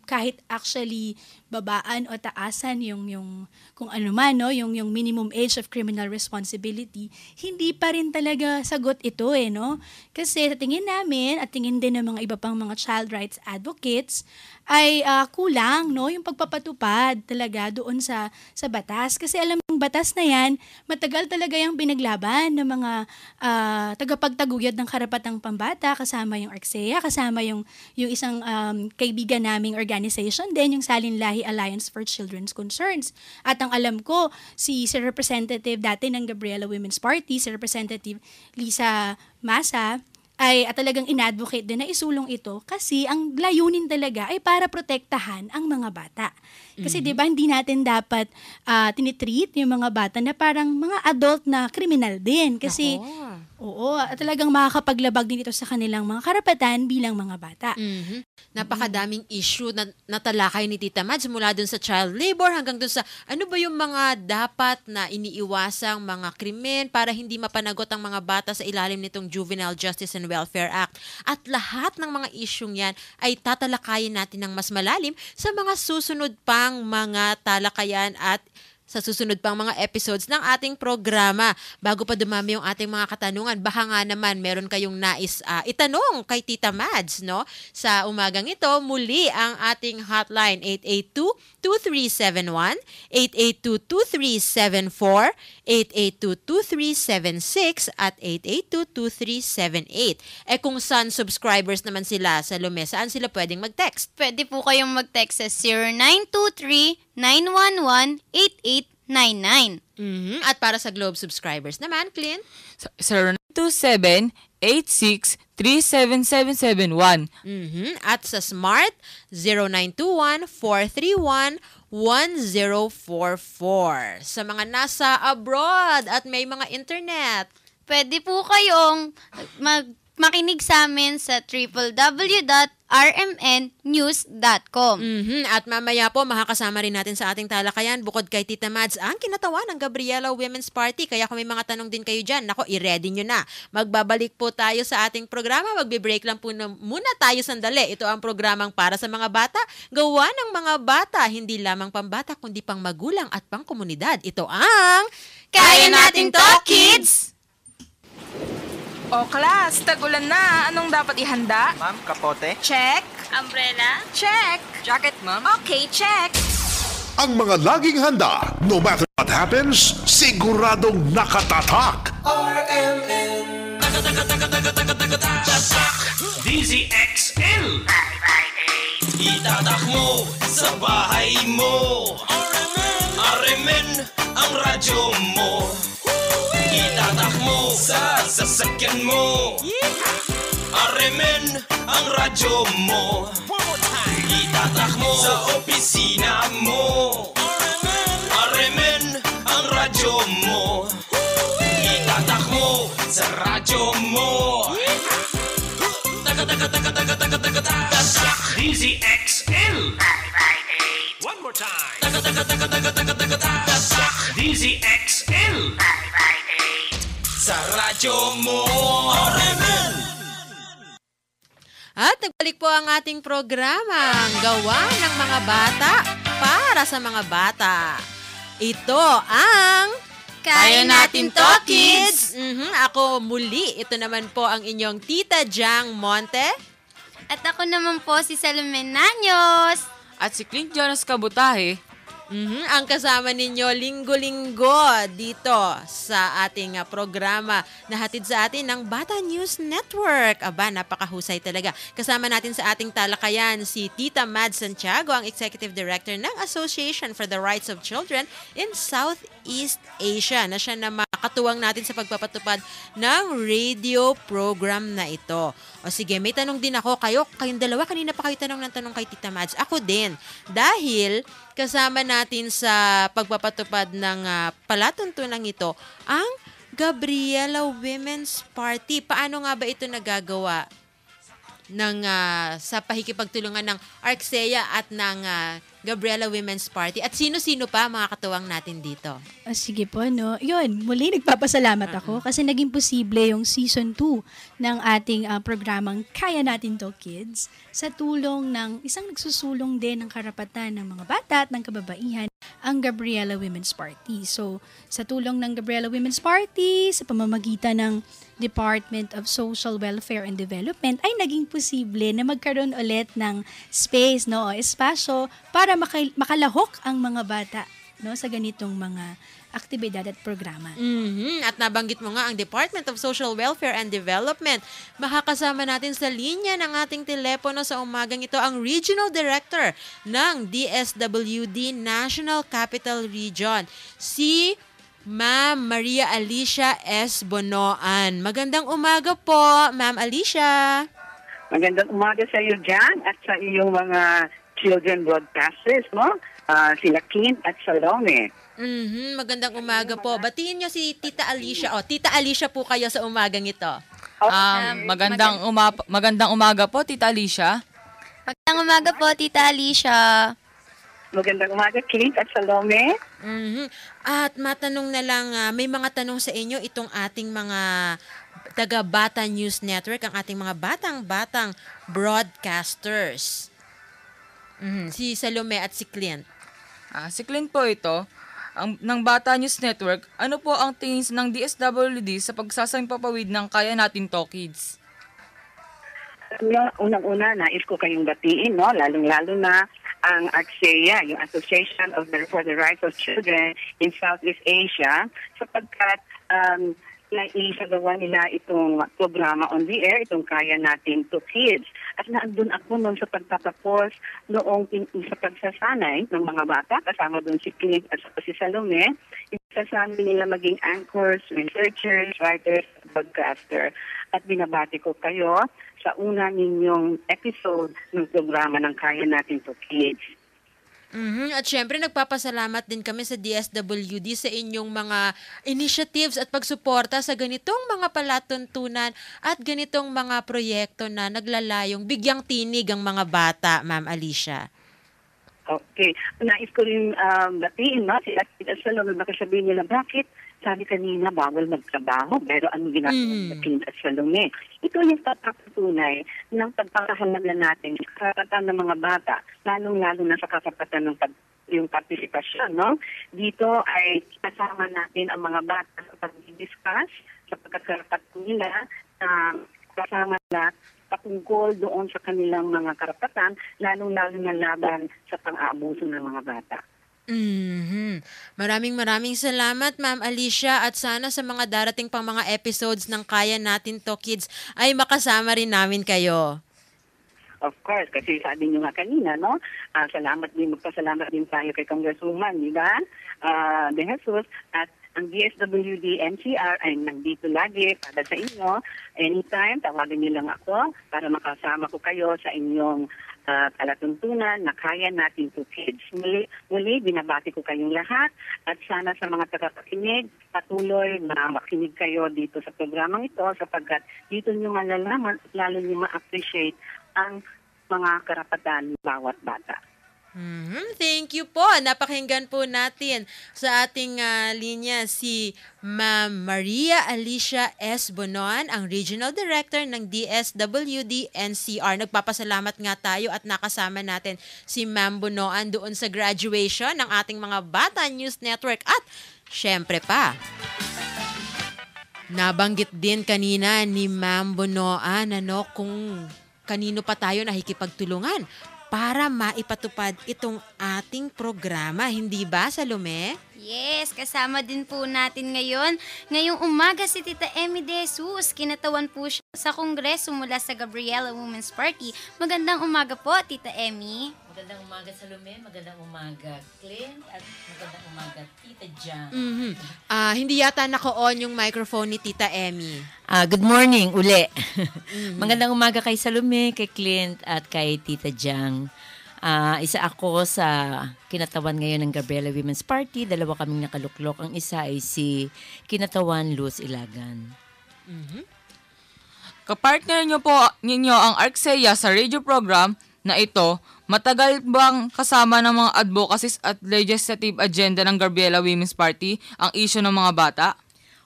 kahit actually babaan o taasan yung kung ano man, no, yung minimum age of criminal responsibility, hindi pa rin talaga sagot ito no? Kasi sa tingin namin at tingin din ng mga iba pang mga child rights advocates ay kulang, no, yung pagpapatupad talaga doon sa batas. Kasi alam ng batas na yan, matagal talaga yung binaglaban ng mga tagapagtaguyod ng karapatang pambata, kasama yung Arksea, kasama yung isang kaibigan naming organization din, yung Salinlahi Alliance for Children's Concerns. At ang alam ko, si Representative dati ng Gabriela Women's Party, si Representative Lisa Masa, ay talagang inadvocate din na isulong ito kasi ang layunin talaga ay para protektahan ang mga bata. Kasi 'di ba hindi natin dapat tinitreat yung mga bata na parang mga adult na kriminal din kasi talagang makakapaglabag din ito sa kanilang mga karapatan bilang mga bata. Napakadaming issue na natalakay ni Tita Mads mula dun sa child labor hanggang dun sa ano ba yung mga dapat na iniiwasang mga krimen para hindi mapanagot ang mga bata sa ilalim nitong Juvenile Justice and Welfare Act. At lahat ng mga isyung yan ay tatalakayin natin ng mas malalim sa mga susunod pang mga talakayan at sa susunod pang mga episodes ng ating programa. Bago pa dumami yung ating mga katanungan, baka nga naman meron kayong nais itanong kay Tita Mads, no? Sa umagang ito, muli ang ating hotline 882-2371, 882-2374, 882-2376 at 882-2378. Kung saan subscribers naman sila sa Lume, saan sila pwedeng mag-text? Pwede po kayong mag-text sa 0923-911-8899. At para sa Globe subscribers naman, Clint? 0927-86-37771. At sa Smart, 0921-431-1044. Sa mga nasa abroad at may mga internet, Pwede po kayong makinig sa amin sa www.rmnnews.com. At mamaya po, makakasama rin natin sa ating talakayan, bukod kay Tita Mads, ang kinatawan ng Gabriela Women's Party. Kaya kung may mga tanong din kayo dyan, nako, i-ready nyo na. Magbabalik po tayo sa ating programa. Magbe-break lang po muna tayo sandali. Ito ang programang para sa mga bata. Gawa ng mga bata, hindi lamang pambata, kundi pang magulang at pang komunidad. Ito ang Kaya Natin To, Kids! O class, tag-ulan na. Anong dapat ihanda? Ma'am, kapote? Check. Umbrella? Check. Jacket, ma'am. Okay, check. Ang mga laging handa, no matter what happens, siguradong nakatatak. RMN DZXL Itatak mo sa bahay mo RMN ang radyo mo Itatak mo sa sasakyan mo RMN ang radyo mo Itatak mo sa opisina mo RMN ang radyo mo Itatak mo sa radyo mo DZXL One more time DZXL sa radyo mo RMN. At nagbalik po ang ating programa, ang gawa ng mga bata para sa mga bata. Ito ang Kaya Natin To, Kids! Ako muli, ito naman po ang inyong Tita Jang Monte. At ako naman po si Salome Nanyos. At si Clint Jonas Kabutahe. Ang kasama ninyo linggo-linggo dito sa ating programa na hatid sa atin ng Bata News Network. Aba, napakahusay talaga. Kasama natin sa ating talakayan si Tita Mads Santiago, ang Executive Director ng Association for the Rights of Children in Southeast Asia, na siya na makatuwang natin sa pagpapatupad ng radio program na ito. O sige, may tanong din ako. Kayong dalawa, kanina pa kayo tanong ng tanong kay Tita Mads. Ako din. Dahil kasama natin sa pagpapatupad ng palatuntunan ito ang Gabriela Women's Party. Paano nga ba ito nagagawa sa pakikipagtulungan ng ARCSEA at ng Gabriela Women's Party? At sino-sino pa mga katuwang natin dito? Sige po, no. Yun, muli nagpapasalamat ako kasi naging posible yung season 2 ng ating programang Kaya Natin To, Kids sa tulong ng isang nagsusulong din ng karapatan ng mga bata at ng kababaihan, ang Gabriela Women's Party. So, sa tulong ng Gabriela Women's Party, sa pamamagitan ng Department of Social Welfare and Development, ay naging posible na magkaroon ulit ng space, no, o espasyo para makalahok ang mga bata, no, sa ganitong mga aktibidad at programa. At nabanggit mo nga ang Department of Social Welfare and Development. Makakasama natin sa linya ng ating telepono sa umagang ito ang Regional Director ng DSWD National Capital Region, si Ma'am Maria Alicia S. Bonoan. Magandang umaga po, Ma'am Alicia. Magandang umaga sa iyo dyan at sa iyong mga children broadcasters, no? Sila Clint at Salome. Magandang umaga po. Batiin niyo si Tita Alicia. Tita Alicia po kayo sa umagang ito. Magandang umaga po, Tita Alicia. Magandang umaga po, Tita Alicia. Magandang umaga, Clint at Salome. At matanong na lang, may mga tanong sa inyo itong ating mga taga-Bata News Network, ang ating mga batang-batang broadcasters. Si Salome at si Clint. Si Clint po ito. ng Bata News Network, ano po ang tingin ng DSWD sa pagsasampapawid ng Kaya Natin To Kids? Unang-una, nais ko kayong batiin, no? Lalong-lalo na ang AXEA, yung Association for the Rights of Children in Southeast Asia, sapagkat naisagawa nila itong programa on the air, itong Kaya Natin to Kids. At naandun ako noon sa pagtatapos noong sa pagsasanay ng mga bata, kasama doon si Clint at si Salome. Isasanay nila maging anchors, researchers, writers, broadcaster. At binabati ko kayo sa una ninyong episode ng programa ng Kaya Natin to Kids. At syempre, nagpapasalamat din kami sa DSWD sa inyong mga initiatives at pagsuporta sa ganitong mga palatuntunan at ganitong mga proyekto na naglalayong bigyang tinig ang mga bata, Ma'am Alicia. Okay. Nais ko rin batiin, no? Si Atita Salome, baka sabihin nila, bakit? Sabi kanina, bawal magtrabaho, pero anong ginagawa ng Atita Salome? Ito yung pagpapatunay ng pagpapahalaga natin sa karapatan ng mga bata, lalong-lalo na sa karapatan ng yung partisipasyon, no? Dito ay kasama natin ang mga bata sa pag-discuss, sa pagkakarapat nila, kasama na patungkol doon sa kanilang mga karapatan, lalong-lalo na laban sa pang-aabuso ng mga bata. Maraming salamat, Ma'am Alicia, at sana sa mga darating pang mga episodes ng Kaya Natin To Kids ay makasama rin namin kayo. Of course, kasi sabi nyo nga kanina, no? Magpasalamat din tayo kay Congresswoman, di ba? De Jesus, at ang DSWD NCR ay nandito lagi para sa inyo. Anytime, tawagin niyo lang ako para makasama ko kayo sa inyong palatuntunan na Kaya Natin to Kids. Muli, binabati ko kayong lahat at sana sa mga tagapakinig, patuloy na makinig kayo dito sa programang ito sapagkat dito nyo malalaman at lalo nyo ma-appreciate ang mga karapatan ng bawat bata. Thank you po. Napakinggan po natin sa ating linya si Ma'am Maria Alicia S. Bonoan, ang Regional Director ng DSWD NCR. Nagpapasalamat nga tayo at nakasama natin si Ma'am Bonoan doon sa graduation ng ating mga Bata News Network. At syempre pa, nabanggit din kanina ni Ma'am Bonoan kung kanino pa tayo nakikipagtulungan para maipatupad itong ating programa. Hindi ba, Salome? Yes, kasama din po natin ngayong umaga si Tita Emmy De Jesus. Kinatawan po siya sa Kongreso mula sa Gabriela Women's Party. Magandang umaga po, Tita Emmy. Magandang umaga, Salome. Magandang umaga, Clint. At magandang umaga, Tita Jan. Hindi yata naka-on yung microphone ni Tita Emmy. Good morning, uli. Magandang umaga kay Salome, kay Clint, at kay Tita Jang. Isa ako sa kinatawan ngayon ng Gabriela Women's Party. Dalawa kaming nakaluklok. Ang isa ay si kinatawan Luz Ilagan. Kapartner ninyo ang ARCSEA sa radio program na ito. Matagal bang kasama ng mga advocacies at legislative agenda ng Gabriela Women's Party ang issue ng mga bata?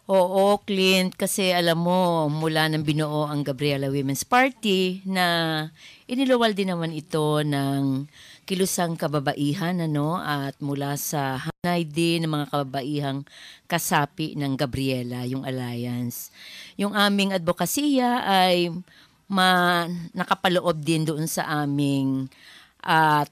Oo, Clint, kasi alam mo, mula nang binuo ang Gabriela Women's Party na iniluwal din naman ito ng kilusang kababaihan at mula sa hanay din ng mga kababaihang kasapi ng Gabriela, yung Alliance. Yung aming advokasya ay nakapaloob din doon sa aming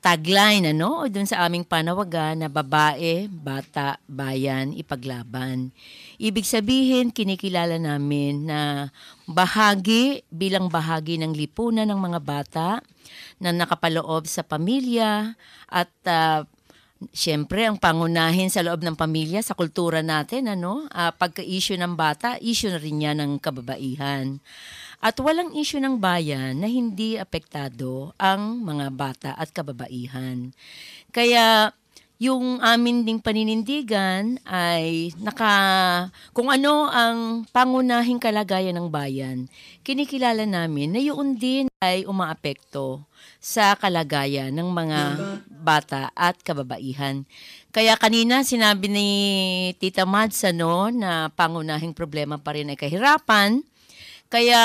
tagline o doon sa aming panawagan na babae, bata, bayan, ipaglaban. Ibig sabihin, kinikilala namin na bilang bahagi ng lipunan ng mga bata na nakapaloob sa pamilya at siyempre ang pangunahin sa loob ng pamilya sa kultura natin, pagka-issue ng bata, issue na rin yan ng kababaihan. At walang issue ng bayan na hindi apektado ang mga bata at kababaihan. Kaya yung amin ding paninindigan ay kung ano ang pangunahing kalagayan ng bayan, kinikilala namin na yun din ay umaapekto sa kalagayan ng mga bata at kababaihan. Kaya kanina sinabi ni Tita Mads na pangunahing problema pa rin ay kahirapan. Kaya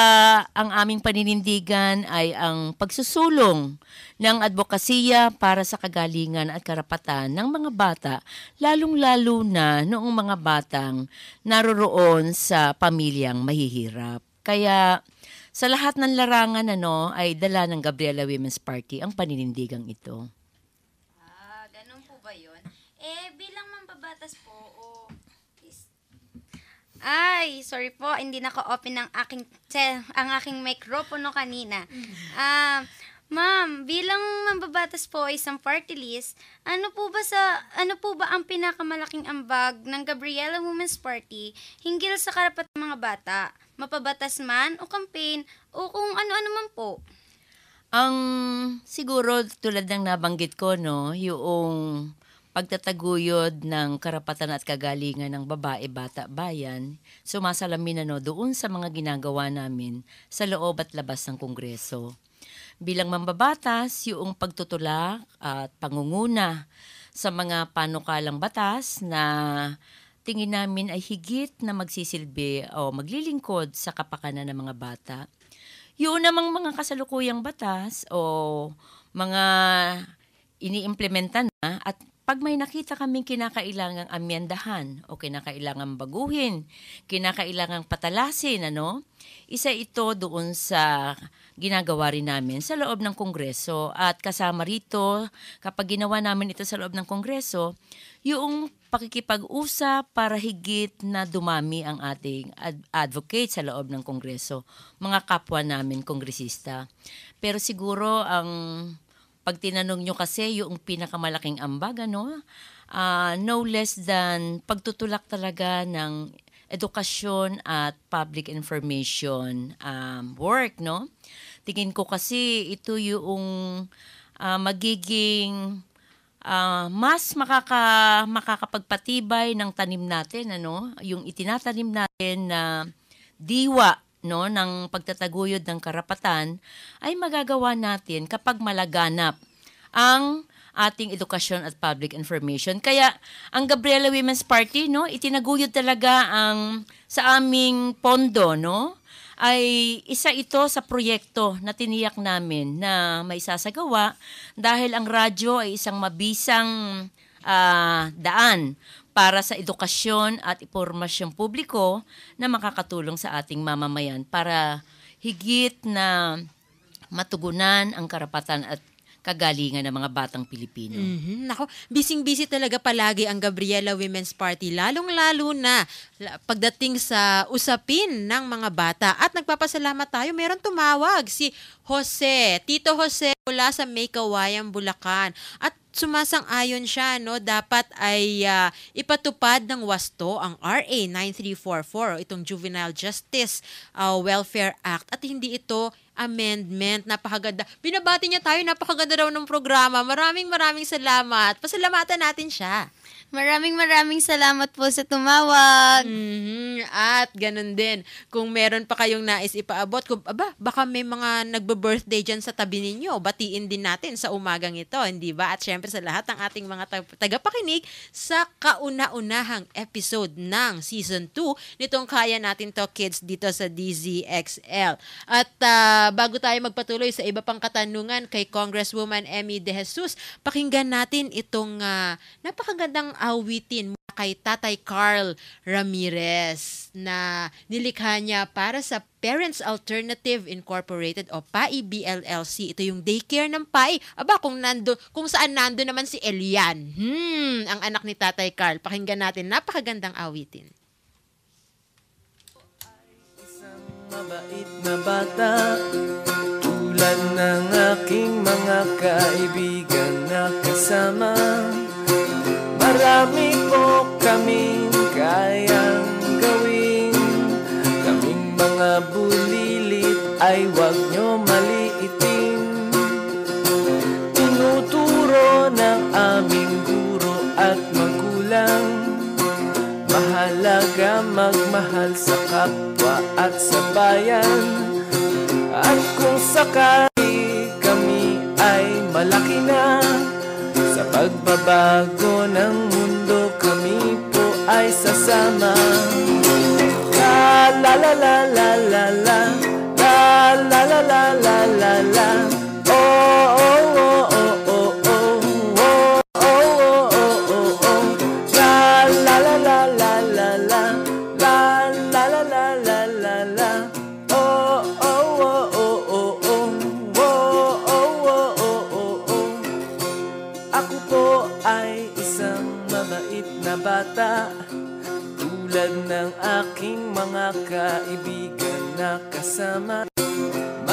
ang aming paninindigan ay ang pagsusulong ng advokasya para sa kagalingan at karapatan ng mga bata, lalong-lalo na noong mga batang naroroon sa pamilyang mahihirap. Kaya sa lahat ng larangan ay dala ng Gabriela Women's Party ang paninindigang ito. Ganun po ba yun? Bilang mambabatas po, sorry po, hindi naka-open ang aking mikropono kanina. Ma'am, bilang mambabatas po isang party list, ano po ba ang pinakamalaking ambag ng Gabriela Women's Party hinggil sa karapatan ng mga bata, mapabatas man o campaign o kung ano-ano man po? Ang siguro tulad ng nabanggit ko, yung pagtataguyod ng karapatan at kagalingan ng babae, bata, bayan, sumasalamin doon sa mga ginagawa namin sa loob at labas ng Kongreso. Bilang mambabatas, yung pagtutulak at pangunguna sa mga panukalang batas na tingin namin ay higit na magsisilbi o maglilingkod sa kapakanan ng mga bata. Yung namang mga kasalukuyang batas o mga iniimplementa na at pag may nakita kaming kinakailangang amyendahan o kinakailangang baguhin, kinakailangang patalasin, isa ito doon sa ginagawa rin namin sa loob ng Kongreso. At kasama rito, kapag ginawa namin ito sa loob ng Kongreso, yung pakikipag-usap para higit na dumami ang ating advocate sa loob ng Kongreso, mga kapwa namin kongresista. Pero siguro ang pag tinanong nyo kasi yung pinakamalaking ambag, no less than pagtutulak talaga ng edukasyon at public information work, Tingin ko kasi ito yung magiging mas makakapagpatibay ng tanim natin, yung itinatanim natin na diwa ng pagtataguyod ng karapatan ay magagawa natin kapag malaganap ang ating edukasyon at public information. Kaya ang Gabriela Women's Party, itinaguyod talaga sa aming pondo, ay isa ito sa proyekto na tiniyak namin na may sasagawa dahil ang radyo ay isang mabisang daan para sa edukasyon at impormasyong publiko na makakatulong sa ating mamamayan para higit na matugunan ang karapatan at kagalingan ng mga batang Pilipino. Nako, busy-busy talaga palagi ang Gabriela Women's Party, lalong-lalo na pagdating sa usapin ng mga bata. At nagpapasalamat tayo, meron tumawag si Jose, Tito Jose mula sa May Kawayan, Bulacan. At sumasang-ayon siya, dapat ay ipatupad ng wasto ang RA 9344, itong Juvenile Justice Welfare Act, at hindi ito amendment. Napakaganda. Binabati niya tayo, napakaganda daw ng programa. Maraming salamat. Pasalamatan natin siya. Maraming salamat po sa tumawag. At ganun din, kung meron pa kayong nais ipaabot, baka may mga nagbe-birthday dyan sa tabi ninyo, batiin din natin sa umagang ito, hindi ba? At syempre sa lahat ng ating mga tagapakinig sa kauna-unahang episode ng Season 2 nitong Kaya Natin To Kids dito sa DZXL. At bago tayo magpatuloy sa iba pang katanungan kay Congresswoman Emmy De Jesus, pakinggan natin itong napakagandang awitin mula kay Tatay Carl Ramirez na nilikha niya para sa Parents Alternative Incorporated o PAI BLLC. Ito yung daycare ng PAI. Kung saan nando naman si Elian, ang anak ni Tatay Carl. Pakinggan natin, napakagandang awitin. Isang mabait na bata, tulad ng aking mga kaibigan na kasama. Marami po kaming kayang gawin. Kaming mga bulilit ay wag nyo maliitin. Tinuturo ng aming guro at magulang, mahalaga magmahal sa kapwa at sa bayan. At kung sakali kami ay malaki na, sa pagbabago ng mundo kami po ay sasama. La la la la la la la.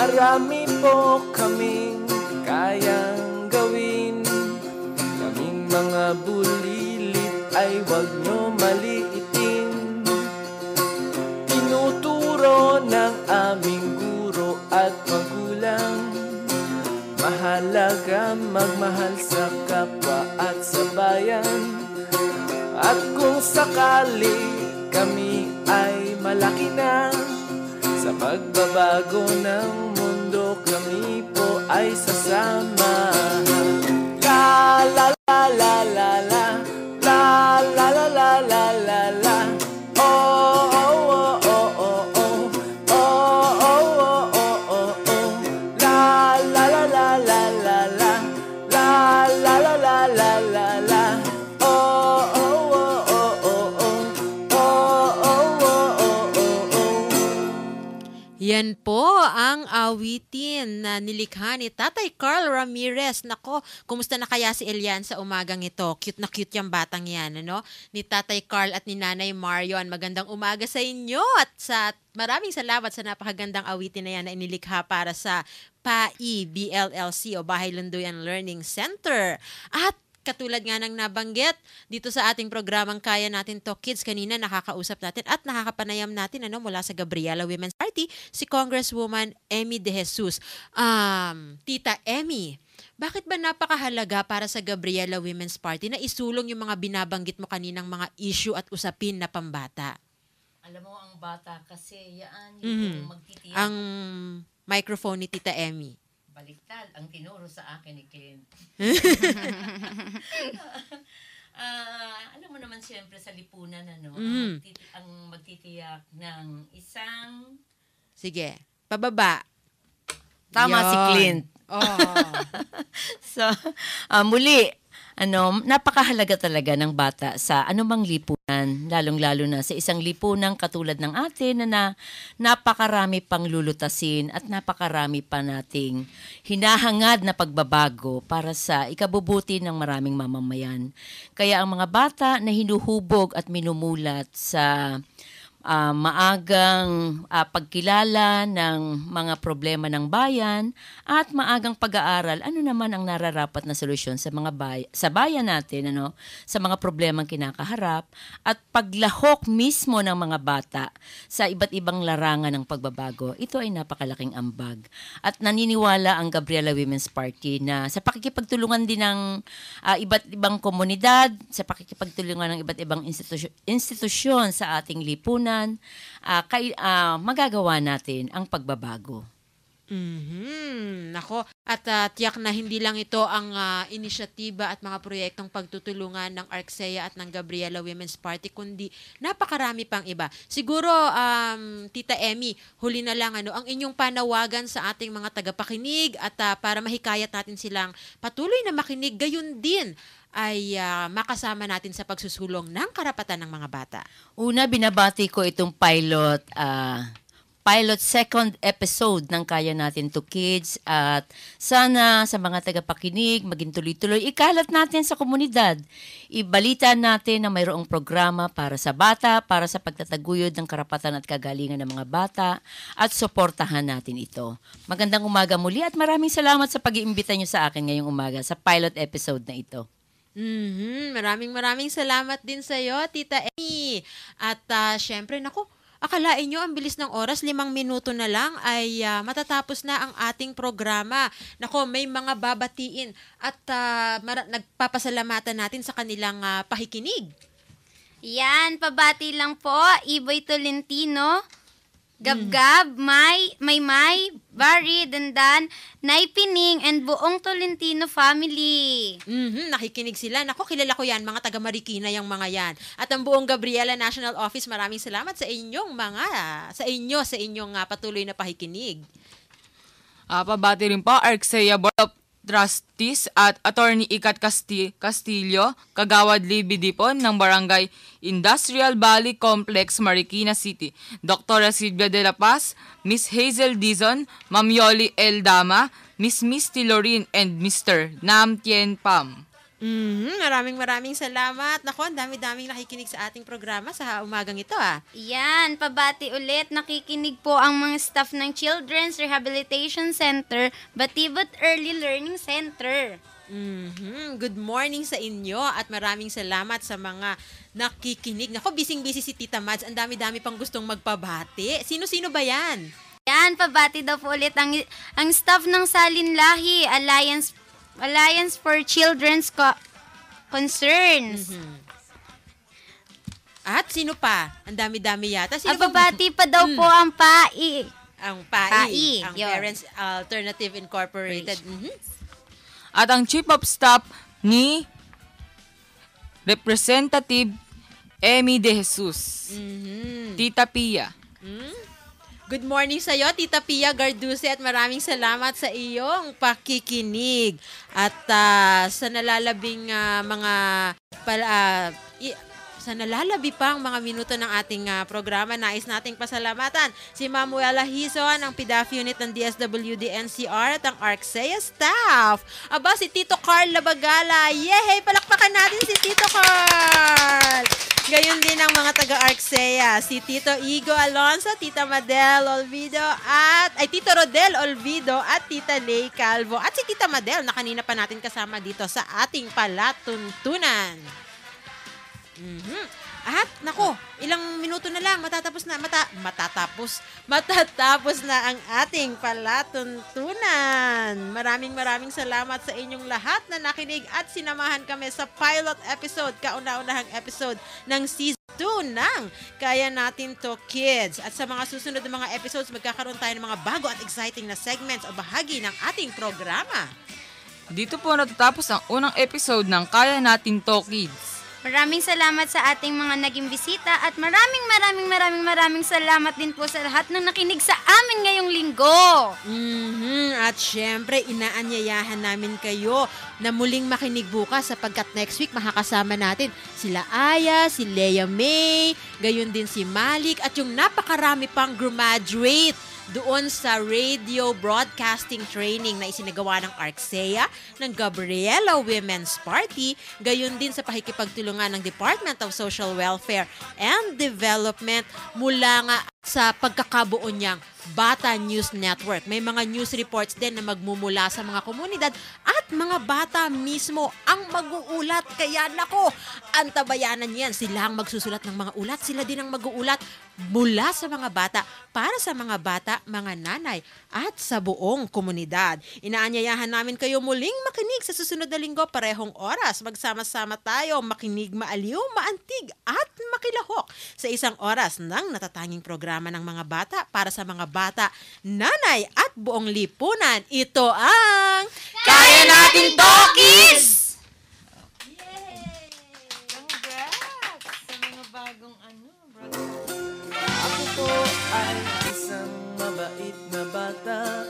Marami po kaming kayang gawin. Kaming mga bulilit ay wag nyo maliitin. Tinuturo ng aming guro at magulang, mahalaga magmahal sa kapwa at sa bayan. At kung sakali kami ay malaki na, sa pagbabago ng mundo kami po ay sasama. La la la la la la, la la la la la la la. Oh oh oh oh oh oh, oh oh oh oh oh oh. La la la la la la la, la la la la la la la. Oh oh oh oh oh oh, oh oh oh oh oh oh. Yan po ang awitin na nilikha ni Tatay Carl Ramirez. Nako, kumusta na kaya si Elian sa umagang ito? Cute na cute yung batang yan, ano? Ni Tatay Carl at ni Nanay Marion. Magandang umaga sa inyo at maraming salamat sa napakagandang awitin na yan na inilikha para sa PAI BLLC o Bahay Lunduyan Learning Center. At katulad nga ng nabanggit dito sa ating programang Kaya Natin To Kids, kanina nakakausap natin at nakakapanayam natin mula sa Gabriela Women's Party si Congresswoman Emmy De Jesus. Tita Emmy, bakit ba napakahalaga para sa Gabriela Women's Party na isulong yung mga binabanggit mo kaninang mga issue at usapin na pambata? Alam mo, ang bata kasi yan yung magtitiyak. Ang microphone ni Tita Emmy. Baliktad ang tinuro sa akin ni Clint. Alam mo naman siyempre sa lipunan, ang magtitiyak ng isang... Sige, pababa. Tama si Clint. Oh. So, muli, napakahalaga talaga ng bata sa anumang lipunan, lalong-lalo na sa isang lipunang katulad ng atin na napakarami pang lulutasin at napakarami pa nating hinahangad na pagbabago para sa ikabubuti ng maraming mamamayan. Kaya ang mga bata na hinuhubog at minumulat sa maagang pagkilala ng mga problema ng bayan at maagang pag-aaral ano naman ang nararapat na solusyon sa mga sa bayan natin, sa mga problemang kinakaharap at paglahok mismo ng mga bata sa iba't ibang larangan ng pagbabago. Ito ay napakalaking ambag at naniniwala ang Gabriela Women's Party na sa pakikipagtulungan din ng iba't ibang komunidad, sa pakikipagtulungan ng iba't ibang institusyon sa ating lipunan, magagawa natin ang pagbabago. Nako, at tiyak na hindi lang ito ang inisyatiba at mga proyektong pagtutulungan ng ARCSEA at ng Gabriela Women's Party, kundi napakarami pang iba. Siguro, Tita Emmy, huli na lang ang inyong panawagan sa ating mga tagapakinig at para mahikayat natin silang patuloy na makinig, gayon din ay makasama natin sa pagsusulong ng karapatan ng mga bata. Una, binabati ko itong pilot second episode ng Kaya Natin To Kids at sana sa mga tagapakinig maging tuloy-tuloy ikalat natin sa komunidad. Ibalita natin na mayroong programa para sa bata, para sa pagtataguyod ng karapatan at kagalingan ng mga bata at suportahan natin ito. Magandang umaga muli at maraming salamat sa pag-iimbita niyo sa akin ngayong umaga sa pilot episode na ito. Maraming salamat din sa iyo, Tita Emmy. At syempre, akalain nyo ang bilis ng oras, 5 minuto na lang ay matatapos na ang ating programa. May mga babatiin at nagpapasalamatan natin sa kanilang pakikinig. Yan, pabati lang po, Iboy Tolentino, Gab-Gab, May, Barry, Dandan, Nay Pining, and buong Tolentino family. Nakikinig sila. Kilala ko yan, mga taga Marikina yung mga yan. At ang buong Gabriela National Office, maraming salamat sa inyong patuloy na pakikinig. Pabati rin po, ARCSEA Board of Trustees at Attorney Ikat Castillo, Kagawad Libby Dipon ng Barangay Industrial Valley Complex, Marikina City, Dr. Silvia de la Paz, Miss Hazel Dizon, Ma'am Yoli L. Dama, Miss Misty Lorin, and Mr. Nam Tien Pam. Maraming salamat. Naku, ang dami-daming nakikinig sa ating programa sa umagang ito Yan, pabati ulit. Nakikinig po ang mga staff ng Children's Rehabilitation Center, Batibot Early Learning Center. Good morning sa inyo at maraming salamat sa mga nakikinig. Naku, bising-busy si Tita Mads. Ang dami-dami pang gustong magpabati. Sino-sino ba yan? Yan, pabati daw po ulit ang staff ng Salin Lahi, Alliance for Children's Concerns. At sino pa? Ang dami-dami yata. Sino pabati pa daw po ang PAI. Ang PAI. Ang yun. Parents Alternative Incorporated. At ang Chief of Staff ni Representative Emmy De Jesus. Tita Pia. Good morning sa iyo, Tita Pia Garduce, at maraming salamat sa iyong pakikinig. At sa nalalabing sa nalalabi pang mga minuto ng ating programa, nais nating pasalamatan si Mamuela Hizon, ang PDAF unit ng DSWD NCR at ang ARCSEA staff. Aba, si Tito Carl Labagala. Yehey! Palakpakan natin si Tito Carl! Gayon din ang mga taga-ARCSEA, si Tito Igo Alonso, Tita Madel Olvido, Tito Rodel Olvido at Tita Lay Calvo. At si Tita Madel na kanina pa natin kasama dito sa ating palatuntunan. At nako, ilang minuto na lang matatapos na ang ating palatuntunan. Maraming salamat sa inyong lahat na nakinig at sinamahan kami sa pilot episode, kauna-unahang episode ng season 2 ng Kaya Natin To Kids. At sa mga susunod na mga episodes, magkakaroon tayo ng mga bago at exciting na segments o bahagi ng ating programa. Dito po natatapos ang unang episode ng Kaya Natin To Kids. Maraming salamat sa ating mga naging bisita at maraming salamat din po sa lahat ng nakinig sa amin ngayong linggo. At syempre, inaanyayahan namin kayo na muling makinig bukas sapagkat next week makakasama natin sila Aya, si Lea May, gayon din si Malik at yung napakarami pang graduate doon sa radio broadcasting training na isinagawa ng ARCSEA, ng Gabriela Women's Party, gayon din sa pakikipagtulungan ng Department of Social Welfare and Development mula nga sa pagkakabuo niyang Bata News Network. May mga news reports din na magmumula sa mga komunidad at mga bata mismo ang mag-uulat. Kaya nako, antabayanan yan. Sila ang magsusulat ng mga ulat. Sila din ang mag-uulat mula sa mga bata, para sa mga bata, mga nanay at sa buong komunidad. Inaanyayahan namin kayo muling makinig sa susunod na linggo, parehong oras. Magsama-sama tayo, makinig, maaliw, maantig at makilahok sa isang oras ng natatanging programa ng mga bata para sa mga bata, nanay at buong lipunan. Ito ang Kaya Natin To Kids! Ako po ay isang mabait na bata,